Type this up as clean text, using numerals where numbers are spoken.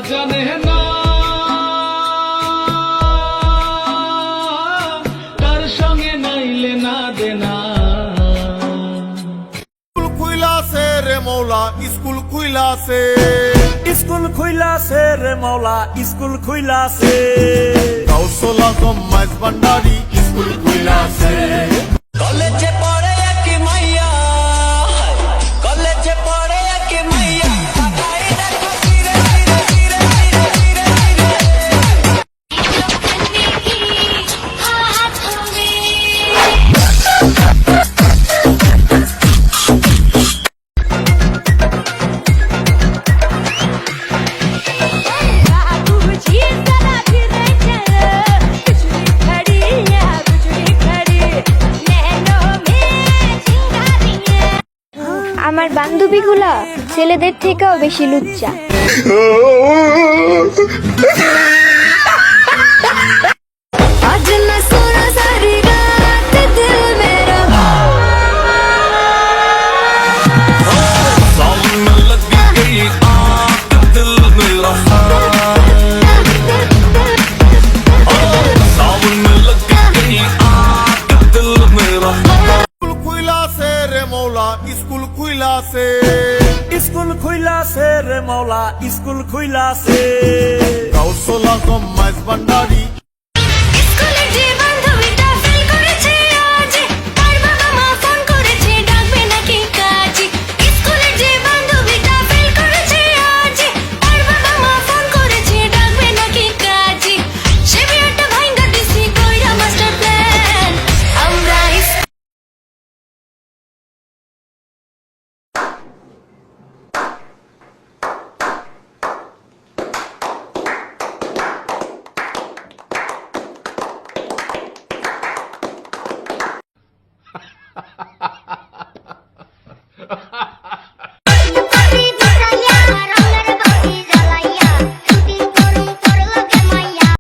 জানে না কার সঙ্গে নাইলে না দেনা। স্কুল খুইলাছে রে মৌলা, স্কুল খুইলাছে, স্কুল খুইলাছে রে মৌলা, স্কুল খুইলাছে। গাউসুল আজম মাইজ ভান্ডারি স্কুল খুইলাছে। কলেজে পড়ে এক মাইয়া, কলেজে পড়ে এক মাইয়া, তাকাই দেখো ফিরে ফিরে ফিরে ফিরে ফিরে আমার বান্ধবীগুলা ছেলেদের থেকেও বেশি লুচ্চা। স্কুল খুইলাছে রে মৌলা, স্কুল খুইলাছে, স্কুল খুইলাছে রে মৌলা, স্কুল খুইলাছে। গাউসুল আজম মাইজ ভান্ডারি